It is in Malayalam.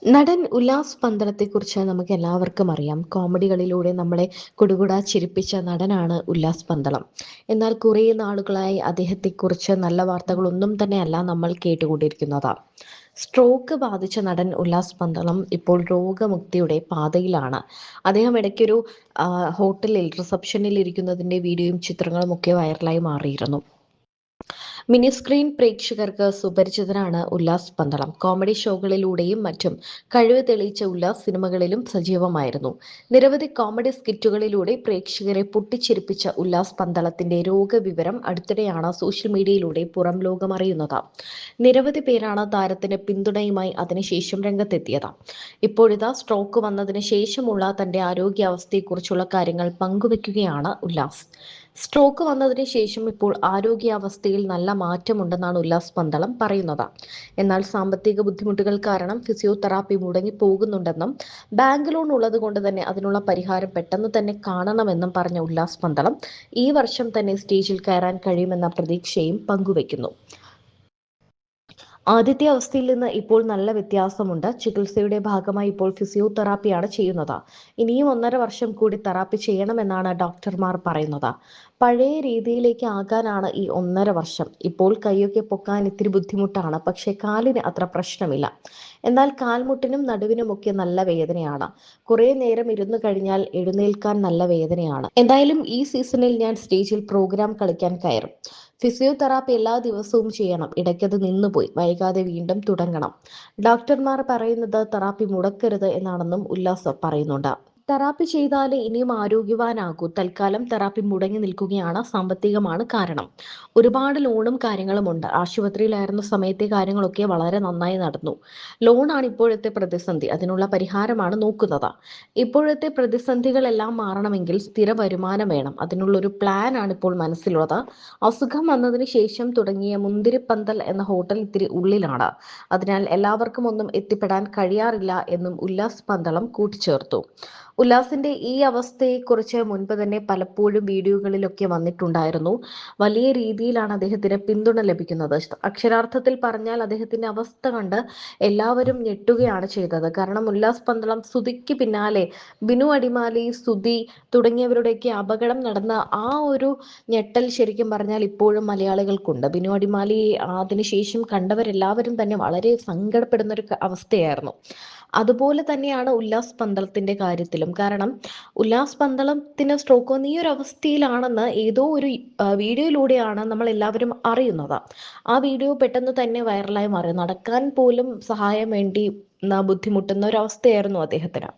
നടൻ ഉല്ലാസ് പന്തളത്തെക്കുറിച്ച് നമുക്ക് എല്ലാവർക്കും അറിയാം. കോമഡികളിലൂടെ നമ്മളെ കുടുകുടാ ചിരിപ്പിച്ച നടനാണ് ഉല്ലാസ് പന്തളം. എന്നാൽ കുറേ നാളുകളായി അദ്ദേഹത്തെക്കുറിച്ച് നല്ല വാർത്തകളൊന്നും തന്നെയല്ല നമ്മൾ കേട്ടുകൊണ്ടിരിക്കുന്നത്. സ്ട്രോക്ക് ബാധിച്ച നടൻ ഉല്ലാസ് പന്തളം ഇപ്പോൾ രോഗമുക്തിയുടെ പാതയിലാണ്. അദ്ദേഹം ഇടയ്ക്കൊരു ഹോട്ടലിൽ റിസപ്ഷനിൽ ഇരിക്കുന്നതിൻ്റെ വീഡിയോയും ചിത്രങ്ങളും ഒക്കെ വൈറലായി മാറിയിരുന്നു. മിനി സ്ക്രീൻ പ്രേക്ഷകർക്ക് സുപരിചിതനാണ് ഉല്ലാസ് പന്തളം. കോമഡി ഷോകളിലൂടെയും മറ്റും കഴിവ് തെളിയിച്ച ഉല്ലാസ് സിനിമകളിലും സജീവമായിരുന്നു. നിരവധി കോമഡി സ്കിറ്റുകളിലൂടെ പ്രേക്ഷകരെ പൊട്ടിച്ചിരിപ്പിച്ച ഉല്ലാസ് പന്തളത്തിന്റെ രോഗവിവരം അടുത്തിടെയാണ് സോഷ്യൽ മീഡിയയിലൂടെ പുറം ലോകമറിയുന്നത്. നിരവധി പേരാണ് താരത്തിന് പിന്തുണയുമായി അതിനുശേഷം രംഗത്തെത്തിയത്. ഇപ്പോഴിതാ സ്ട്രോക്ക് വന്നതിന് ശേഷമുള്ള തന്റെ ആരോഗ്യാവസ്ഥയെക്കുറിച്ചുള്ള കാര്യങ്ങൾ പങ്കുവെക്കുകയാണ് ഉല്ലാസ്. സ്ട്രോക്ക് വന്നതിന് ശേഷം ഇപ്പോൾ ആരോഗ്യാവസ്ഥയിൽ നല്ല മാറ്റമുണ്ടെന്നാണ് ഉല്ലാസ് പന്തളം പറയുന്നത്. എന്നാൽ സാമ്പത്തിക ബുദ്ധിമുട്ടുകൾ കാരണം ഫിസിയോതെറാപ്പി മുടങ്ങി പോകുന്നുണ്ടെന്നും ബാങ്ക് ലോൺ ഉള്ളതുകൊണ്ട് തന്നെ അതിനുള്ള പരിഹാരം പെട്ടെന്ന് തന്നെ കാണണമെന്നും പറഞ്ഞ ഉല്ലാസ് പന്തളം ഈ വർഷം തന്നെ സ്റ്റേജിൽ കയറാൻ കഴിയുമെന്ന പ്രതീക്ഷയും പങ്കുവയ്ക്കുന്നു. ആദ്യത്തെ അവസ്ഥയിൽ നിന്ന് ഇപ്പോൾ നല്ല വ്യത്യാസമുണ്ട്. ചികിത്സയുടെ ഭാഗമായി ഇപ്പോൾ ഫിസിയോതെറാപ്പിയാണ് ചെയ്യുന്നത്. ഇനിയും 1.5 വർഷം കൂടി തെറാപ്പി ചെയ്യണമെന്നാണ് ഡോക്ടർമാർ പറയുന്നത്. പഴയ രീതിയിലേക്ക് ആകാനാണ് ഈ 1.5 വർഷം. ഇപ്പോൾ കൈയൊക്കെ പൊക്കാൻ ഇത്തിരി ബുദ്ധിമുട്ടാണ്, പക്ഷേ കാലിന് അത്ര പ്രശ്നമില്ല. എന്നാൽ കാൽമുട്ടിനും നടുവിനുമൊക്കെ നല്ല വേദനയാണ്. കുറേ നേരം ഇരുന്നു കഴിഞ്ഞാൽ എഴുന്നേൽക്കാൻ നല്ല വേദനയാണ്. എന്തായാലും ഈ സീസണിൽ ഞാൻ സ്റ്റേജിൽ പ്രോഗ്രാം കളിക്കാൻ കയറും. ഫിസിയോതെറാപ്പി എല്ലാ ദിവസവും ചെയ്യണം. ഇടയ്ക്കത് നിന്നുപോയി. വൈകാതെ വീണ്ടും തുടങ്ങണം. ഡോക്ടർമാർ പറയുന്നത് തെറാപ്പി മുടക്കരുത് എന്നാണെന്നും ഉല്ലാസ് പറയുന്നുണ്ട്. തെറാപ്പി ചെയ്താലേ ഇനിയും ആരോഗ്യവാനാകൂ. തൽക്കാലം തെറാപ്പി മുടങ്ങി നിൽക്കുകയാണ്. സാമ്പത്തികമാണ് കാരണം. ഒരുപാട് ലോണും കാര്യങ്ങളുമുണ്ട്. ആശുപത്രിയിലായിരുന്ന സമയത്തെ കാര്യങ്ങളൊക്കെ വളരെ നന്നായി നടന്നു. ലോണാണ് ഇപ്പോഴത്തെ പ്രതിസന്ധി. അതിനുള്ള പരിഹാരമാണ് നോക്കുന്നത്. ഇപ്പോഴത്തെ പ്രതിസന്ധികളെല്ലാം മാറണമെങ്കിൽ സ്ഥിര വരുമാനം വേണം. അതിനുള്ളൊരു പ്ലാനാണ് ഇപ്പോൾ മനസ്സിലുള്ളത്. അസുഖം വന്നതിന് ശേഷം തുടങ്ങിയ മുന്തിരിപ്പന്തൽ എന്ന ഹോട്ടൽ ഇത്തിരി ഉള്ളിലാണ്. അതിനാൽ എല്ലാവർക്കും ഒന്നും എത്തിപ്പെടാൻ കഴിയാറില്ല എന്നും ഉല്ലാസ് പന്തളം കൂട്ടിച്ചേർത്തു. ഉല്ലാസിന്റെ ഈ അവസ്ഥയെക്കുറിച്ച് മുൻപ് തന്നെ പലപ്പോഴും വീഡിയോകളിലൊക്കെ വന്നിട്ടുണ്ടായിരുന്നു. വലിയ രീതിയിലാണ് അദ്ദേഹത്തിന് പിന്തുണ ലഭിക്കുന്നത്. അക്ഷരാർത്ഥത്തിൽ പറഞ്ഞാൽ അദ്ദേഹത്തിന്റെ അവസ്ഥ കണ്ട് എല്ലാവരും ഞെട്ടുകയാണ് ചെയ്തത്. കാരണം ഉല്ലാസ് പന്തളം സ്തുതിക്ക് പിന്നാലെ ബിനു അടിമാലി, സ്തുതി തുടങ്ങിയവരുടെയൊക്കെ അപകടം നടന്ന ആ ഒരു ഞെട്ടൽ ശരിക്കും പറഞ്ഞാൽ ഇപ്പോഴും മലയാളികൾക്കുണ്ട്. ബിനു അടിമാലി അതിനുശേഷം കണ്ടവരെല്ലാവരും തന്നെ വളരെ സങ്കടപ്പെടുന്ന ഒരു അവസ്ഥയായിരുന്നു. അതുപോലെ തന്നെയാണ് ഉല്ലാസ് പന്തളത്തിന്റെ കാര്യത്തിലും. കാരണം ഉല്ലാസ് പന്തളത്തിന് സ്ട്രോക്ക് വന്ന ഈ ഒരു അവസ്ഥയിലാണെന്ന് ഏതോ ഒരു വീഡിയോയിലൂടെയാണ് നമ്മൾ എല്ലാവരും അറിയുന്നത്. ആ വീഡിയോ പെട്ടെന്ന് തന്നെ വൈറലായി മാറി. നടക്കാൻ പോലും സഹായം വേണ്ടി ബുദ്ധിമുട്ടുന്ന ഒരു അവസ്ഥയായിരുന്നു അദ്ദേഹത്തിന്.